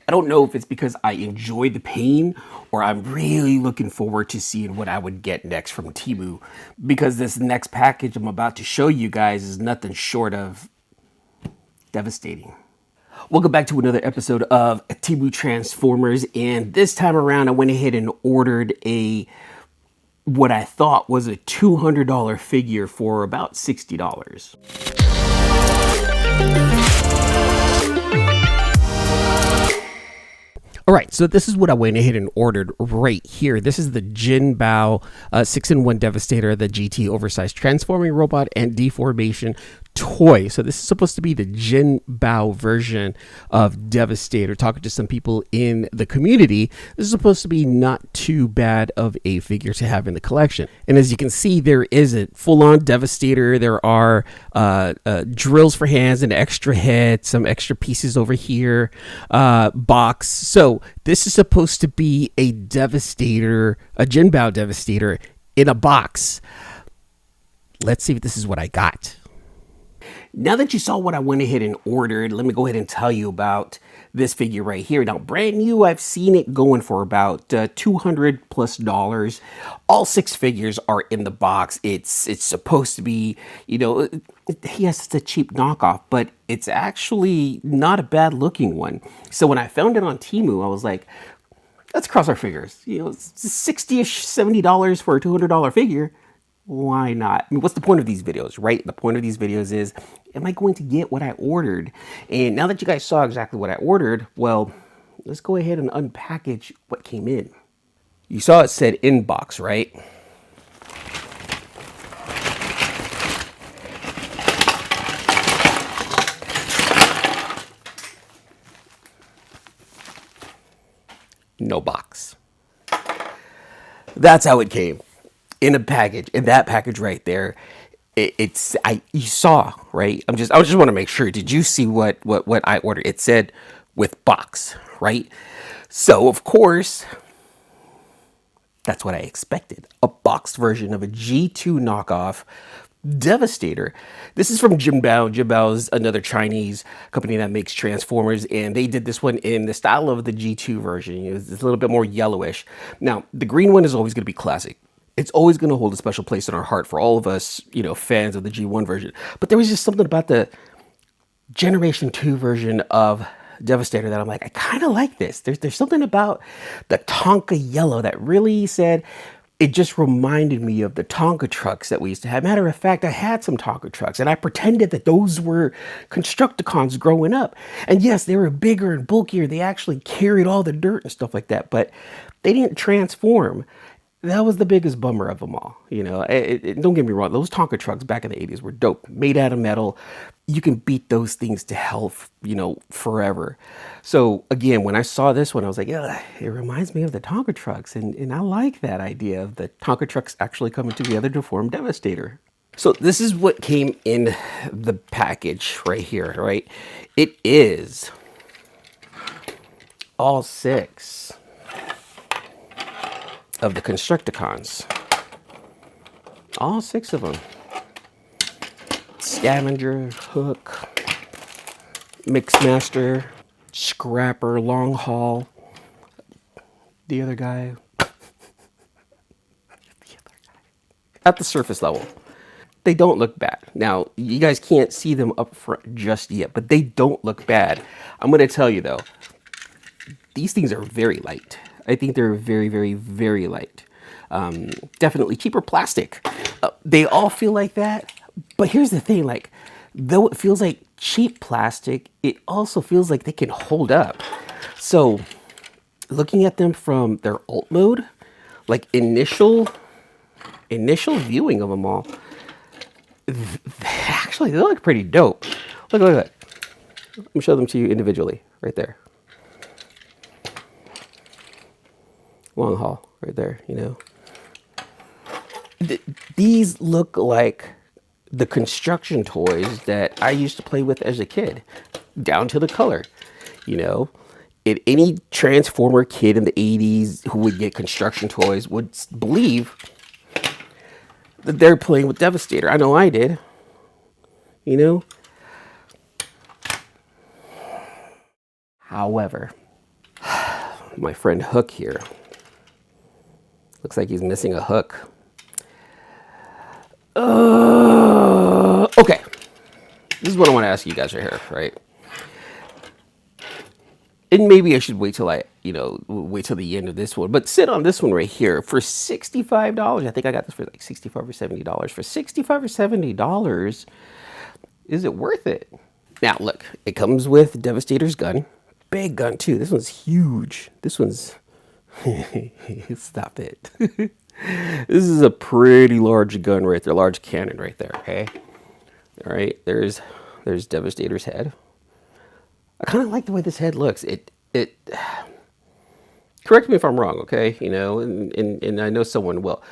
I don't know if it's because I enjoy the pain or I'm really looking forward to seeing what I would get next from Temu, because this next package I'm about to show you guys is nothing short of devastating. Welcome back to another episode of Temu Transformers, and this time around I went ahead and ordered what I thought was a $200 figure for about $60. All right, so this is what I went ahead and ordered right here. This is the Jinbao 6-in-1 Devastator, the GT oversized transforming robot and deformation toy. So this is supposed to be the Jinbao version of Devastator. Talking to some people in the community, this is supposed to be not too bad of a figure to have in the collection. And as you can see, there is a full-on Devastator. There are drills for hands, an extra head, some extra pieces over here, box. So this is supposed to be a Devastator, a Jinbao Devastator in a box. Let's see if this is what I got. Now that you saw what I went ahead and ordered, let me go ahead and tell you about this figure right here. Now, brand new, I've seen it going for about $200+. All 6 figures are in the box. It's supposed to be, you know, yes, it's a cheap knockoff, but it's actually not a bad looking one. So when I found it on Temu, I was like, let's cross our fingers. You know, it's $60-ish, $70 for a $200 figure. Why not? I mean, what's the point of these videos, right? The point of these videos is, am I going to get what I ordered? And now that you guys saw exactly what I ordered, well, let's go ahead and unpackage what came in. You saw it said inbox, right? No box. That's how it came. In a package, in that package right there, you saw, right? I just want to make sure. Did you see what I ordered? It said with box, right? So of course, that's what I expected. A boxed version of a G2 knockoff Devastator. This is from Jinbao. Jinbao is another Chinese company that makes Transformers, and they did this one in the style of the G2 version. It's a little bit more yellowish. Now, the green one is always going to be classic. It's always going to hold a special place in our heart for all of us, you know, fans of the G1 version. But there was just something about the Generation 2 version of Devastator that I'm like, I kind of like this. There's something about the Tonka yellow that really said, it just reminded me of the Tonka trucks that we used to have. Matter of fact, I had some Tonka trucks, and I pretended that those were Constructicons growing up. And yes, they were bigger and bulkier. They actually carried all the dirt and stuff like that, but they didn't transform. That was the biggest bummer of them all. You know, don't get me wrong. Those Tonka trucks back in the 80s were dope, made out of metal. You can beat those things to hell, you know, forever. So again, when I saw this one, I was like, yeah, it reminds me of the Tonka trucks. And I like that idea of the Tonka trucks actually coming together to form Devastator. So this is what came in the package right here, right? It is all 6 of the Constructicons. All 6 of them. Scavenger, Hook, Mixmaster, Scrapper, Long Haul. The other guy. At the surface level. They don't look bad. Now, you guys can't see them up front just yet, but they don't look bad. I'm going to tell you though, these things are very light. I think they're very, very, very light. Definitely cheaper plastic. They all feel like that. But here's the thing, like, though it feels like cheap plastic, it also feels like they can hold up. So looking at them from their alt mode, like initial viewing of them all, actually they look pretty dope. Look at that. Let me show them to you individually right there. Long haul right there, you know. These look like the construction toys that I used to play with as a kid, down to the color, you know. Any Transformer kid in the 80s who would get construction toys would believe that they're playing with Devastator. I know I did, you know. However, my friend Hook here. Looks like he's missing a hook. Okay. This is what I want to ask you guys right here, right? And maybe I should wait till wait till the end of this one. But sit on this one right here for $65. I think I got this for like $65 or $70. For $65 or $70, is it worth it? Now, look, it comes with Devastator's gun. Big gun, too. This one's huge. This one's... Stop it. This is a pretty large gun right there. Large cannon right there, okay? All right, there's Devastator's head. I kind of like the way this head looks. It correct me if I'm wrong, okay? You know, and I know someone will.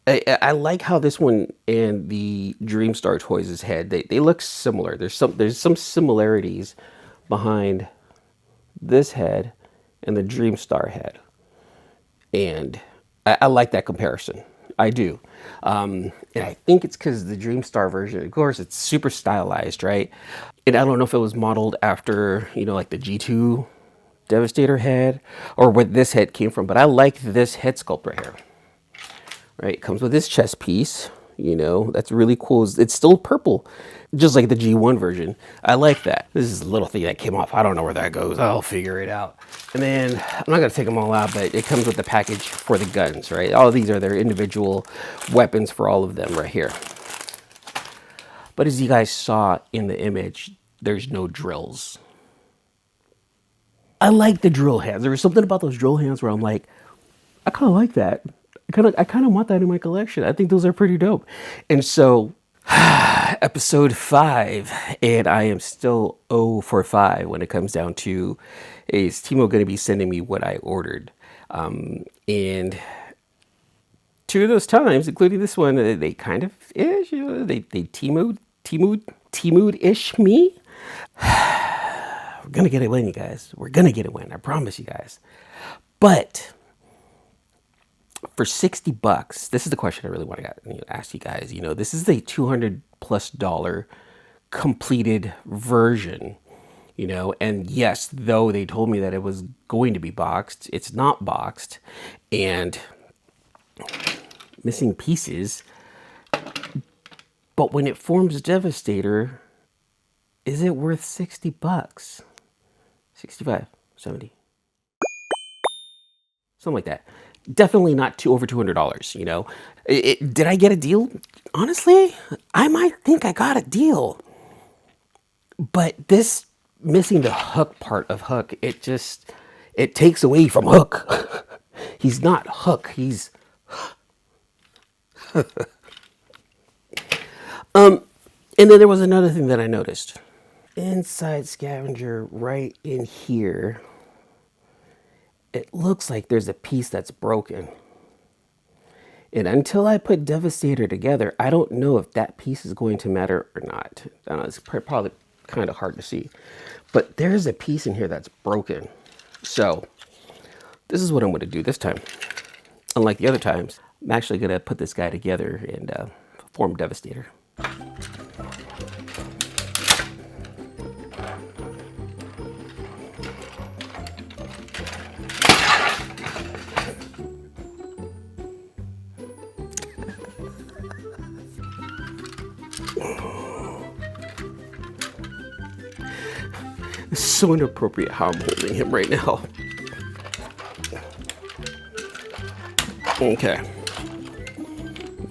I like how this one and the Dreamstar Toys' head, they look similar. There's some similarities behind this head and the Dreamstar head. And I like that comparison. I do. And I think it's because the Dreamstar version, of course, it's super stylized, right? And I don't know if it was modeled after, like the G2 Devastator head or where this head came from, but I like this head sculpt right here. Right? It comes with this chest piece, that's really cool. It's still purple, just like the G1 version. I like that. This is a little thing that came off. I don't know where that goes. I'll figure it out. And then I'm not going to take them all out, but it comes with the package for the guns, right? All of these are their individual weapons for all of them right here. But as you guys saw in the image, there's no drills. I like the drill hands. There was something about those drill hands where I'm like, I kind of like that. I kind of want that in my collection. I think those are pretty dope. And so, episode 5, and I am still 0 for 5 when it comes down to, is Temu going to be sending me what I ordered? And 2 of those times, including this one, they kind of ish, they Temu'd-ish me. We're going to get a win, you guys. We're going to get a win. I promise you guys. But for $60, this is the question I really want to ask you guys. This is a $200+ completed version, and yes, though they told me that it was going to be boxed, it's not boxed and missing pieces. But when it forms Devastator, is it worth $60? 65, 70, something like that. Definitely not over $200, Did I get a deal? Honestly, I might think I got a deal. But this missing the Hook part of Hook, it takes away from Hook. He's not Hook, he's... And then there was another thing that I noticed. Inside scavenger right in here, it looks like there's a piece that's broken. And until I put Devastator together, I don't know if that piece is going to matter or not. I don't know, it's probably kind of hard to see. But there's a piece in here that's broken. So this is what I'm going to do this time. Unlike the other times, I'm actually going to put this guy together and form Devastator. It's so inappropriate how I'm holding him right now. Okay.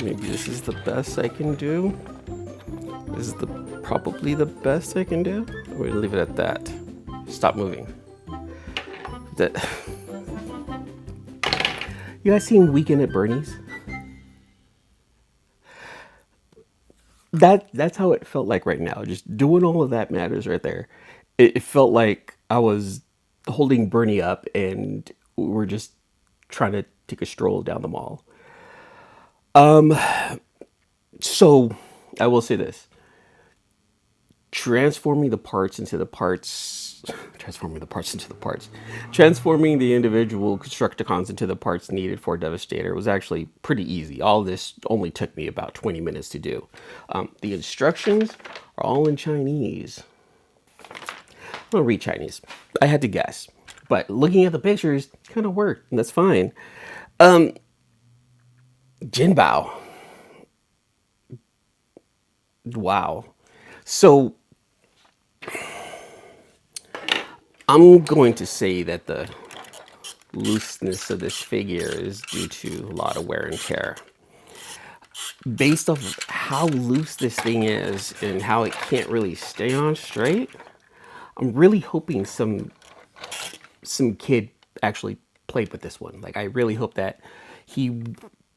Maybe this is the best I can do. This is probably the best I can do. We're gonna leave it at that. Stop moving. You guys seen Weekend at Bernie's? That's how it felt like right now. Just doing all of that matters right there. It felt like I was holding Bernie up and we're just trying to take a stroll down the mall. So I will say this. Transforming the individual Constructicons into the parts needed for Devastator was actually pretty easy. All this only took me about 20 minutes to do. The instructions are all in Chinese. I'm gonna read Chinese. I had to guess. But looking at the pictures, kind of worked, and that's fine. Jinbao. Wow. So I'm going to say that the looseness of this figure is due to a lot of wear and tear. Based off of how loose this thing is and how it can't really stay on straight, I'm really hoping some kid actually played with this one. Like, I really hope that he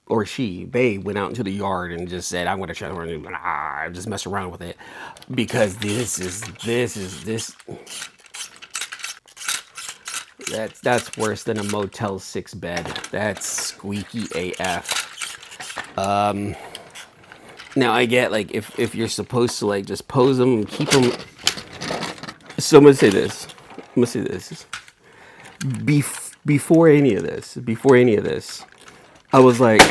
or she, they went out into the yard and just said, I'm going to try to just mess around with it, because that's worse than a Motel 6 bed. That's squeaky AF. Now I get, like, if you're supposed to, like, just pose them and keep them. So I'm gonna say this. Before any of this, I was like,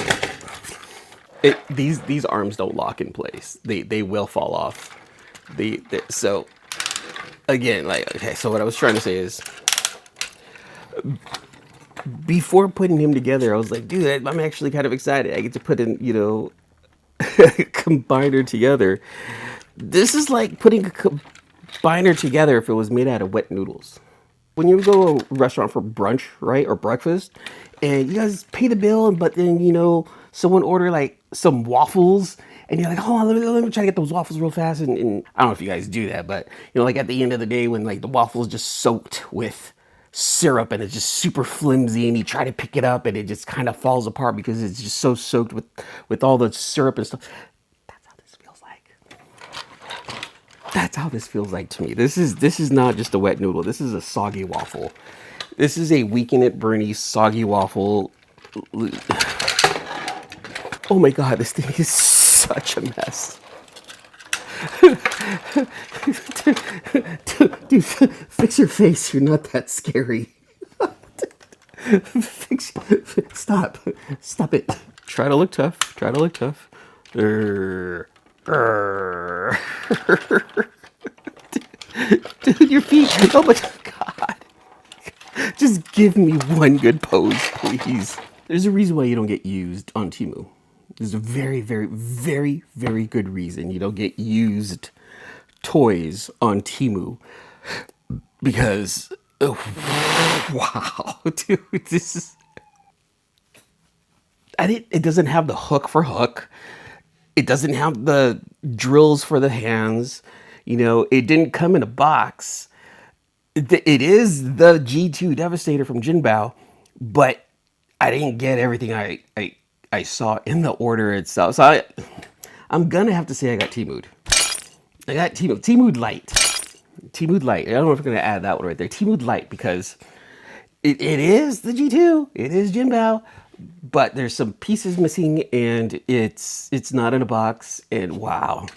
these arms don't lock in place. They will fall off. So again, like, okay. So what I was trying to say is, before putting him together, I was like, dude, I'm actually kind of excited. I get to put in, combiner together. This is like putting a combiner together if it was made out of wet noodles. When you go to a restaurant for brunch, right, or breakfast, and you guys pay the bill, but then, someone order like some waffles, and you're like, hold on, let me try to get those waffles real fast. And I don't know if you guys do that, but, like, at the end of the day, when, like, the waffle is just soaked with syrup and it's just super flimsy, and you try to pick it up and it just kind of falls apart because it's just so soaked with all the syrup and stuff. That's how this feels like. That's how this feels like to me. This is not just a wet noodle. This is a soggy waffle. This is a Weekend at Bernie's soggy waffle. Oh my God, this thing is such a mess. Dude, fix your face. You're not that scary. Stop it. Try to look tough. Dude, your feet. Oh my God. Just give me one good pose, please. There's a reason why you don't get used on Temu. There's a very, very, very, very good reason you don't get used toys on Temu. Because, wow, dude, this is... It doesn't have the hook for hook. It doesn't have the drills for the hands. It didn't come in a box. It is the G2 Devastator from Jinbao, but I didn't get everything I saw in the order itself. So I'm gonna have to say I got temu'd. I got temu'd light. Temu'd light. I don't know if I'm gonna add that one right there. Temu'd light, because it is the G2. It is Jinbao, but there's some pieces missing, and it's not in a box. And wow.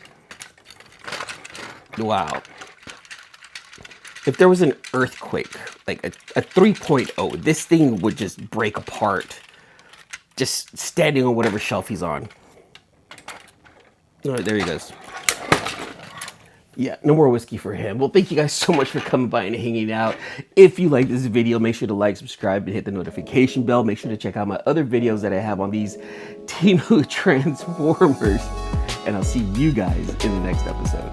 If there was an earthquake, like a 3.0, this thing would just break apart, just standing on whatever shelf he's on. All right, there he goes. Yeah, no more whiskey for him. Well, thank you guys so much for coming by and hanging out. If you like this video, make sure to like, subscribe, and hit the notification bell. Make sure to check out my other videos that I have on these Temu Transformers. And I'll see you guys in the next episode.